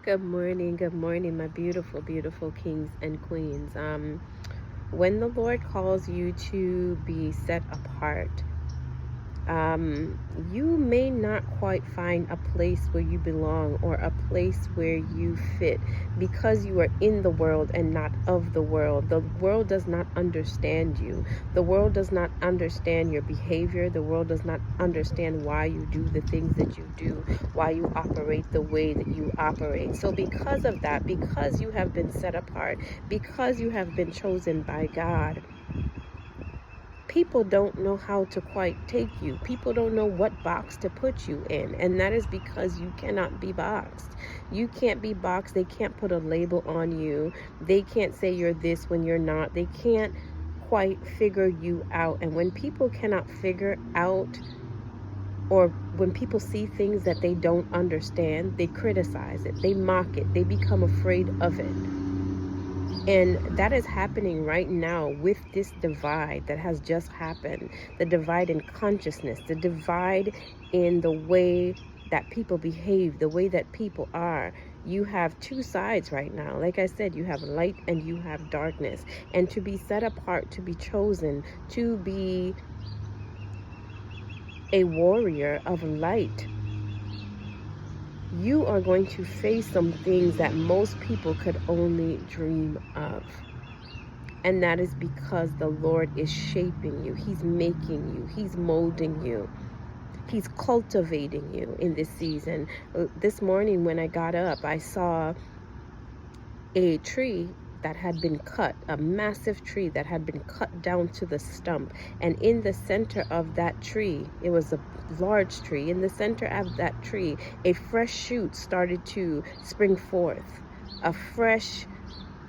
Good morning, my beautiful, beautiful kings and queens. When the Lord calls you to be set apart, you may not quite find a place where you belong or a place where you fit because you are in the world and not of the world. The world does not understand you. The world does not understand your behavior. The world does not understand why you do the things that you do, why you operate the way that you operate. So because of that, because you have been set apart, because you have been chosen by God, people don't know how to quite take you. People don't know what box to put you in. And that is because you cannot be boxed. You can't be boxed. They can't put a label on you. They can't say you're this when you're not. They can't quite figure you out. And when people cannot figure out, or when people see things that they don't understand, they criticize it. They mock it. They become afraid of it. And that is happening right now with this divide that has just happened. The divide in consciousness, the divide in the way that people behave, the way that people are. You have two sides right now. Like I said, you have light and you have darkness. And to be set apart, to be chosen, to be a warrior of light, you are going to face some things that most people could only dream of. And that is because the Lord is shaping you. He's making you. He's molding you. He's cultivating you in this season. This morning when I got up, I saw a tree that had been cut, a massive tree that had been cut down to the stump. And in the center of that tree, it was a large tree. In the center of that tree, a fresh shoot started to spring forth. A fresh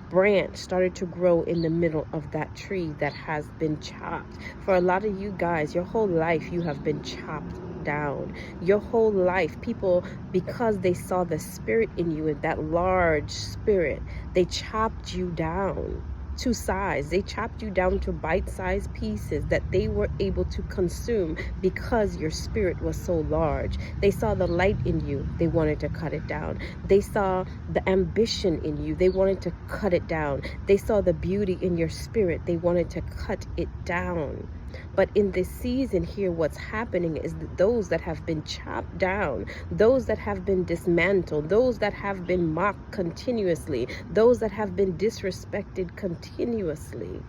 branch started to grow in the middle of that tree that has been chopped. For a lot of you guys, your whole life you have been chopped down. Your whole life, people, because they saw the spirit in you, in that large spirit, they chopped you down to size. They chopped you down to bite-sized pieces that they were able to consume because your spirit was so large. They saw the light in you. They wanted to cut it down. They saw the ambition in you. They wanted to cut it down. They saw the beauty in your spirit. They wanted to cut it down. But in this season here, what's happening is that those that have been chopped down, those that have been dismantled, those that have been mocked continuously, those that have been disrespected continuously,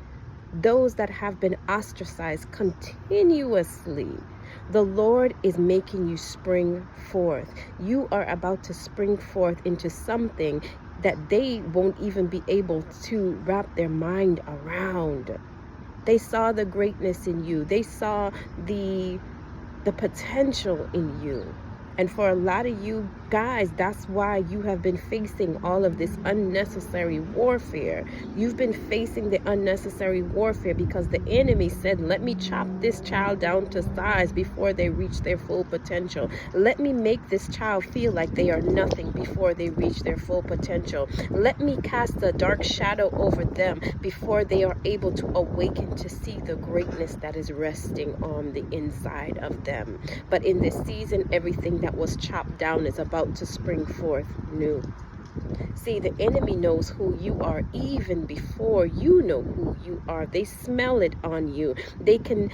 those that have been ostracized continuously, the Lord is making you spring forth. You are about to spring forth into something that they won't even be able to wrap their mind around. They saw the greatness in you. They saw the potential in you. And for a lot of you guys, that's why you have been facing all of this unnecessary warfare. You've been facing the unnecessary warfare because the enemy said, let me chop this child down to size before they reach their full potential. Let me make this child feel like they are nothing before they reach their full potential. Let me cast a dark shadow over them before they are able to awaken to see the greatness that is resting on the inside of them. But in this season, everything that was chopped down is about to spring forth new. See, the enemy knows who you are even before you know who you are. They smell it on you. They can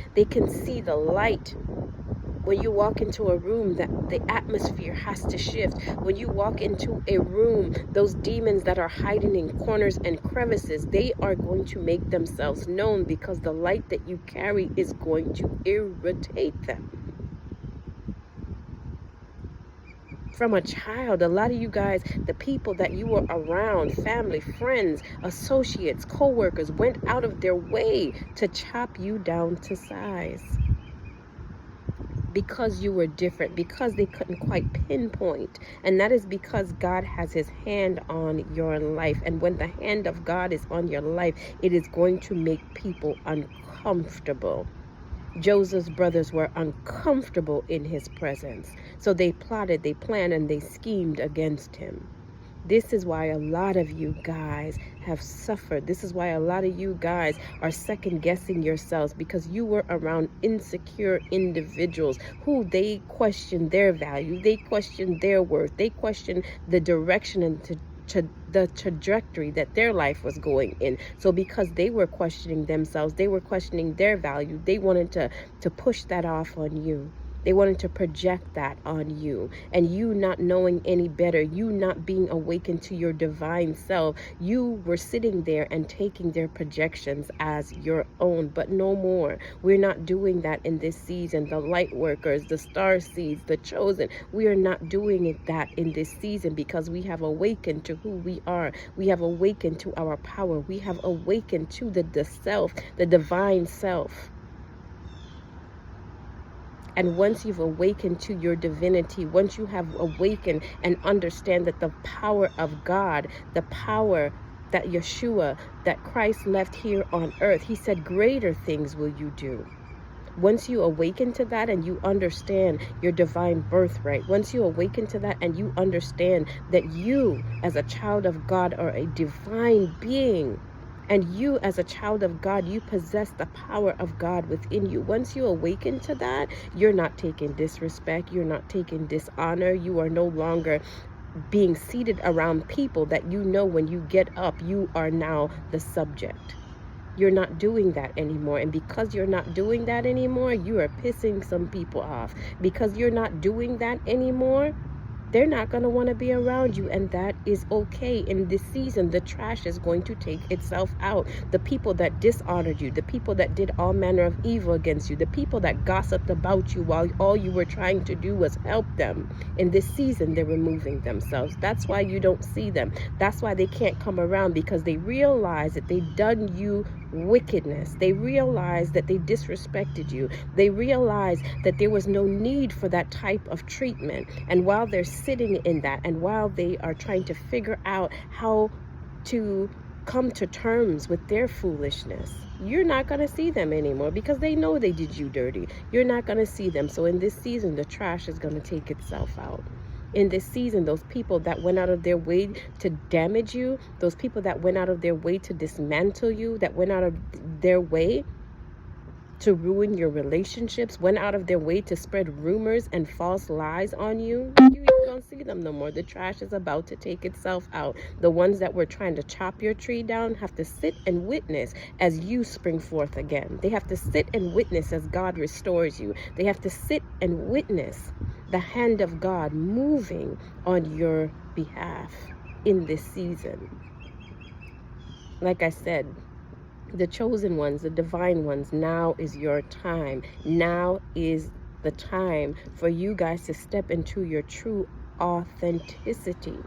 see the light. When you walk into a room, that the atmosphere has to shift. When you walk into a room, those demons that are hiding in corners and crevices, they are going to make themselves known because the light that you carry is going to irritate them. From a child, a lot of you guys, the people that you were around, family, friends, associates, co-workers, went out of their way to chop you down to size because you were different, because they couldn't quite pinpoint. And that is because God has his hand on your life. And when the hand of God is on your life, it is going to make people uncomfortable. Joseph's brothers were uncomfortable in his presence. So they plotted, they planned, and they schemed against him. This is why a lot of you guys have suffered. This is why a lot of you guys are second guessing yourselves, because you were around insecure individuals who they question their value, they question their worth, they question the direction and the trajectory that their life was going in. So because they were questioning themselves, they were questioning their value, they wanted to push that off on you. They wanted to project that on you, and you not knowing any better, you not being awakened to your divine self, you were sitting there and taking their projections as your own. But no more. We're not doing that in this season. The light workers, the star seeds, the chosen, we are not doing that in this season, because we have awakened to who we are. We have awakened to our power. We have awakened to the self, the divine self. And once you've awakened to your divinity, once you have awakened and understand that the power of God, the power that Yeshua, that Christ left here on earth, he said, greater things will you do. Once you awaken to that and you understand your divine birthright, once you awaken to that and you understand that you as a child of God are a divine being, and you as a child of God, you possess the power of God within you. Once you awaken to that, you're not taking disrespect, you're not taking dishonor, you are no longer being seated around people that you know when you get up, you are now the subject. You're not doing that anymore. And because you're not doing that anymore, you are pissing some people off. Because you're not doing that anymore, they're not going to want to be around you, and that is okay. In this season, the trash is going to take itself out. The people that dishonored you, the people that did all manner of evil against you, the people that gossiped about you while all you were trying to do was help them, in this season, they're removing themselves. That's why you don't see them. That's why they can't come around, because they realize that they've done you wickedness. They realize that they disrespected you. They realize that there was no need for that type of treatment. And while they're sitting in that, and while they are trying to figure out how to come to terms with their foolishness, you're not going to see them anymore, because they know they did you dirty. You're not going to see them. So in this season, the trash is going to take itself out. In this season, those people that went out of their way to damage you, those people that went out of their way to dismantle you, that went out of their way to ruin your relationships, went out of their way to spread rumors and false lies on you, you don't see them no more. The trash is about to take itself out. The ones that were trying to chop your tree down have to sit and witness as you spring forth again. They have to sit and witness as God restores you. They have to sit and witness the hand of God moving on your behalf in this season. Like I said, the chosen ones, the divine ones, now is your time. Now is the time for you guys to step into your true authenticity.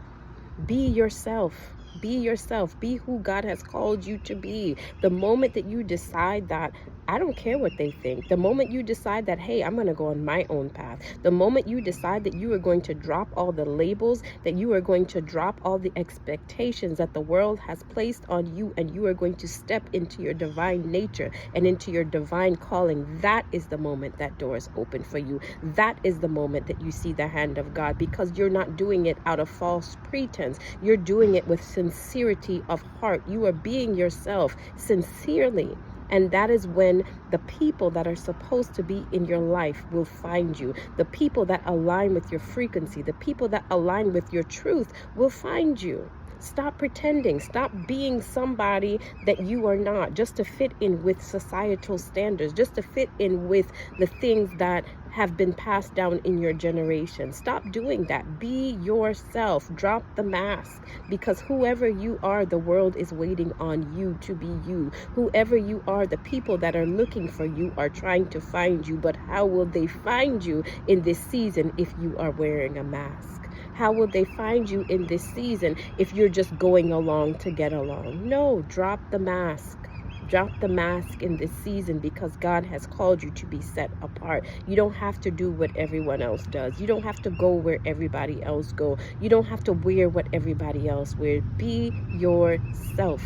Be yourself. Be yourself. Be who God has called you to be. The moment that you decide that, I don't care what they think. The moment you decide that, hey, I'm going to go on my own path. The moment you decide that you are going to drop all the labels, that you are going to drop all the expectations that the world has placed on you, and you are going to step into your divine nature and into your divine calling, that is the moment that doors open for you. That is the moment that you see the hand of God, because you're not doing it out of false pretense. You're doing it with sincerity of heart. You are being yourself sincerely. And that is when the people that are supposed to be in your life will find you. The people that align with your frequency, the people that align with your truth will find you. Stop pretending. Stop being somebody that you are not, just to fit in with societal standards, just to fit in with the things that have been passed down in your generation. Stop doing that. Be yourself. Drop the mask, because whoever you are, the world is waiting on you to be you. Whoever you are, the people that are looking for you are trying to find you. But how will they find you in this season if you are wearing a mask? How will they find you in this season if you're just going along to get along? No, drop the mask. Drop the mask in this season, because God has called you to be set apart. You don't have to do what everyone else does. You don't have to go where everybody else go. You don't have to wear what everybody else wears. Be yourself.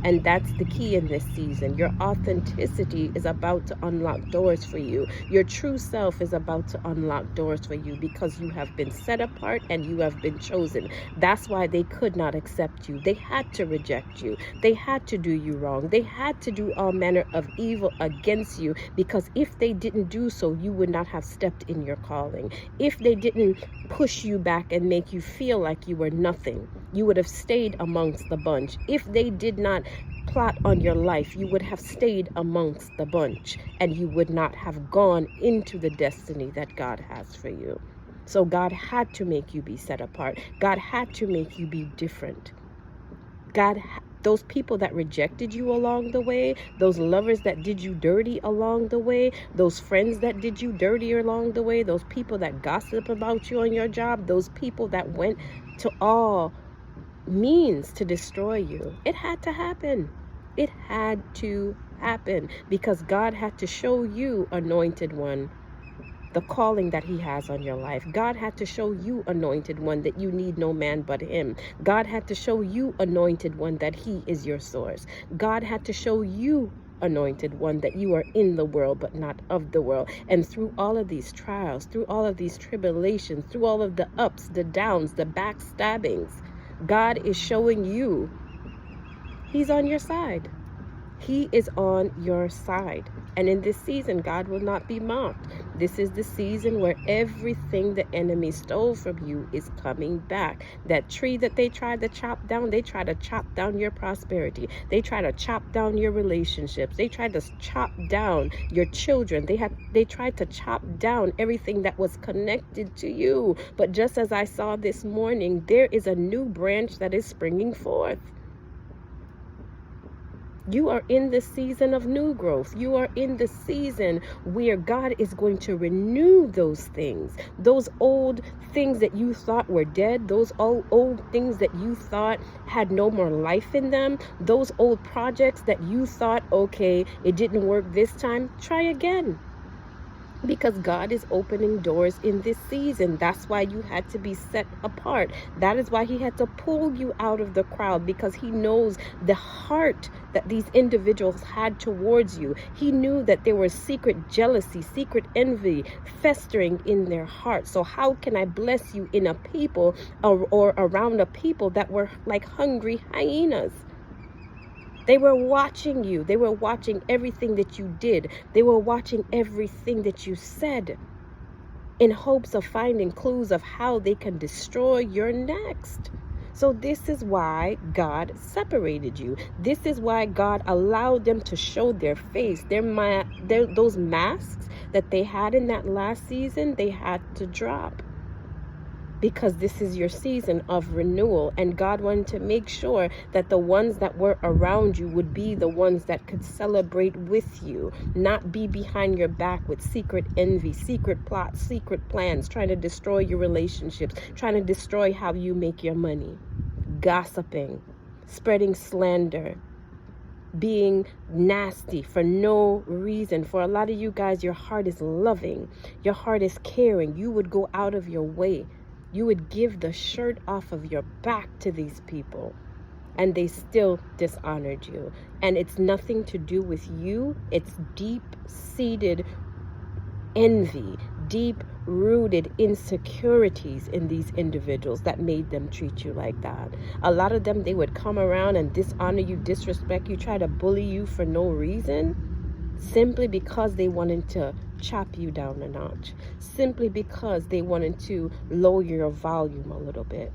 And that's the key in this season. Your authenticity is about to unlock doors for you. Your true self is about to unlock doors for you because you have been set apart and you have been chosen. That's why they could not accept you. They had to reject you. They had to do you wrong. They had to do all manner of evil against you, because if they didn't do so, you would not have stepped in your calling. If they didn't push you back and make you feel like you were nothing, you would have stayed amongst the bunch. If they did not plot on your life, you would have stayed amongst the bunch, and you would not have gone into the destiny that God has for you. So God had to make you be set apart. God had to make you be different. Those people that rejected you along the way, those lovers that did you dirty along the way, those friends that did you dirty along the way, those people that gossip about you on your job, those people that went to all means to destroy you. It had to happen. It had to happen because God had to show you, anointed one, the calling that he has on your life. God had to show you, anointed one, that you need no man but him. God had to show you, anointed one, that he is your source. God had to show you, anointed one, that you are in the world but not of the world. And through all of these trials, through all of these tribulations, through all of the ups, the downs, the backstabbings, God is showing you he's on your side. He is on your side. And in this season, God will not be mocked. This is the season where everything the enemy stole from you is coming back. That tree that they tried to chop down, they try to chop down your prosperity. They try to chop down your relationships. They tried to chop down your children. They tried to chop down everything that was connected to you. But just as I saw this morning, there is a new branch that is springing forth. You are in the season of new growth. You are in the season where God is going to renew those things. Those old things that you thought were dead, those old things that you thought had no more life in them, those old projects that you thought, okay, it didn't work this time, try again. Because God is opening doors in this season. That's why you had to be set apart. That is why he had to pull you out of the crowd, because he knows the heart that these individuals had towards you. He knew that there was secret jealousy, secret envy festering in their hearts. So how can I bless you in a people or around a people that were like hungry hyenas? They were watching you. They were watching everything that you did. They were watching everything that you said in hopes of finding clues of how they can destroy your next. So this is why God separated you. This is why God allowed them to show their face. Those masks that they had in that last season, they had to drop. Because this is your season of renewal, and God wanted to make sure that the ones that were around you would be the ones that could celebrate with you, not be behind your back with secret envy, secret plots, secret plans, trying to destroy your relationships, trying to destroy how you make your money, gossiping, spreading slander, being nasty for no reason. For a lot of you guys, your heart is loving, your heart is caring. You would go out of your way. You would give the shirt off of your back to these people, and they still dishonored you. And it's nothing to do with you. It's deep-seated envy, deep-rooted insecurities in these individuals that made them treat you like that. A lot of them, they would come around and dishonor you, disrespect you, try to bully you for no reason, simply because they wanted to chop you down a notch, simply because they wanted to lower your volume a little bit,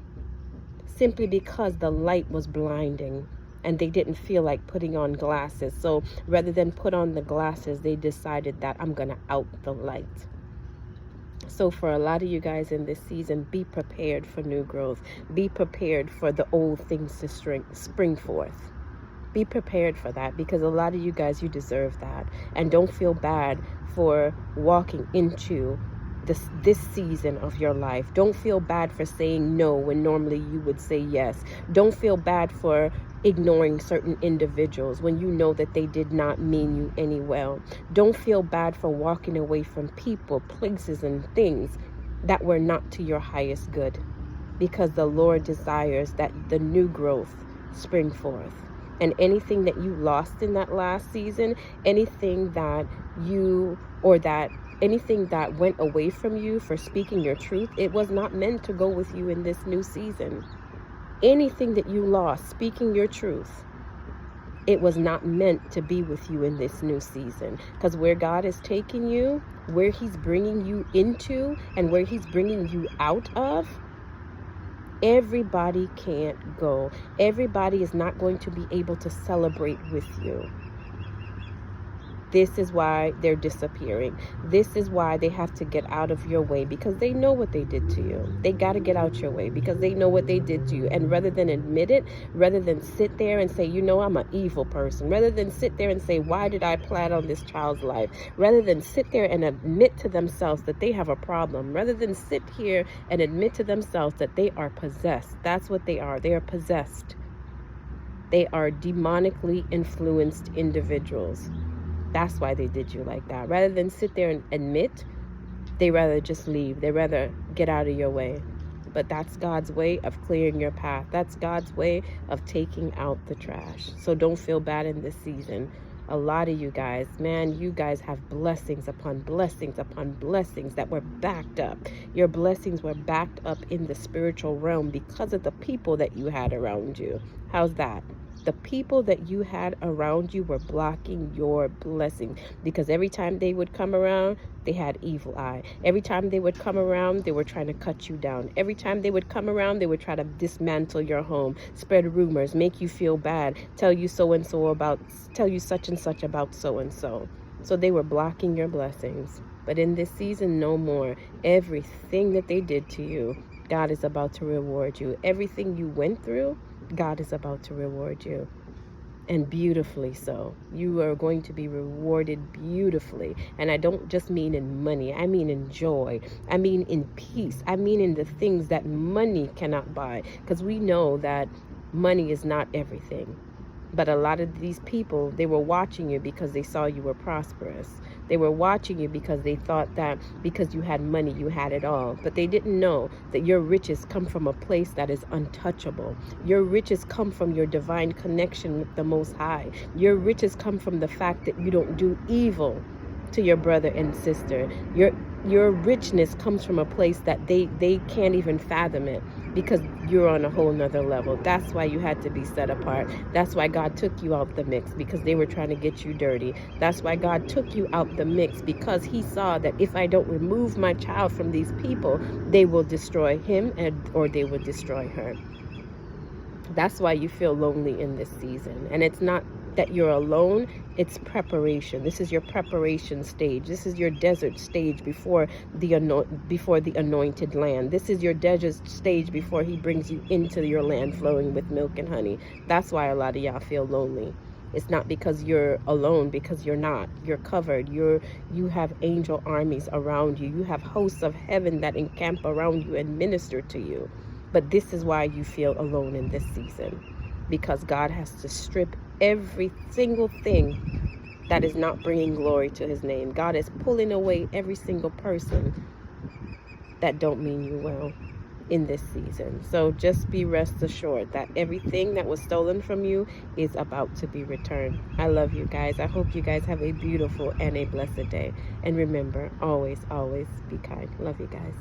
simply because the light was blinding and they didn't feel like putting on glasses. So rather than put on the glasses, they decided that I'm gonna out the light. So for a lot of you guys in this season, be prepared for new growth. Be prepared for the old things to spring forth. Be prepared for that, because a lot of you guys, you deserve that. And don't feel bad for walking into this season of your life. Don't feel bad for saying no when normally you would say yes. Don't feel bad for ignoring certain individuals when you know that they did not mean you any well. Don't feel bad for walking away from people, places, and things that were not to your highest good, because the Lord desires that the new growth spring forth. And anything that you lost in that last season, anything that you, or that anything that went away from you for speaking your truth, it was not meant to go with you in this new season. Anything that you lost speaking your truth, it was not meant to be with you in this new season. Because where God is taking you, where he's bringing you into, and where he's bringing you out of, everybody can't go. Everybody is not going to be able to celebrate with you. This is why they're disappearing. This is why they have to get out of your way, because they know what they did to you. They got to get out your way because they know what they did to you. And rather than admit it, rather than sit there and say, you know, I'm an evil person, rather than sit there and say, why did I plan on this child's life? Rather than sit there and admit to themselves that they have a problem, rather than sit here and admit to themselves that they are possessed. That's what they are. They are possessed. They are demonically influenced individuals. That's why they did you like that. Rather than sit there and admit, they rather just leave. They rather get out of your way. But that's God's way of clearing your path. That's God's way of taking out the trash. So don't feel bad in this season. A lot of you guys, man, you guys have blessings upon blessings upon blessings that were backed up. Your blessings were backed up in the spiritual realm because of the people that you had around you. How's that? The people that you had around you were blocking your blessing, because every time they would come around, they had evil eye. Every time they would come around, they were trying to cut you down. Every time they would come around, they would try to dismantle your home, spread rumors, make you feel bad, tell you so-and-so about, tell you such and such about so-and-so. So they were blocking your blessings. But in this season, no more. Everything that they did to you, God is about to reward you. Everything you went through, God is about to reward you, and beautifully so. You are going to be rewarded beautifully. And I don't just mean in money. I mean in joy. I mean in peace. I mean in the things that money cannot buy. Because we know that money is not everything. But a lot of these people, they were watching you because they saw you were prosperous. They were watching you because they thought that because you had money, you had it all. But they didn't know that your riches come from a place that is untouchable. Your riches come from your divine connection with the Most High. Your riches come from the fact that you don't do evil to your brother and sister. Your richness comes from a place that they can't even fathom it, because you're on a whole nother level. That's why you had to be set apart. That's why God took you out the mix, because they were trying to get you dirty. That's why God took you out the mix, because he saw that if I don't remove my child from these people, they will destroy him or they will destroy her. That's why you feel lonely in this season. And it's not that you're alone, it's preparation. This is your preparation stage. This is your desert stage before the anointed land. This is your desert stage before he brings you into your land flowing with milk and honey. That's why a lot of y'all feel lonely. It's not because you're alone, because you're not. You're covered. You have angel armies around you. You have hosts of heaven that encamp around you and minister to you. But this is why you feel alone in this season, because God has to strip every single thing that is not bringing glory to his name. God is pulling away every single person that don't mean you well in this season. So just be rest assured that everything that was stolen from you is about to be returned. I love you guys. I hope you guys have a beautiful and a blessed day. And remember, always, always be kind. Love you guys.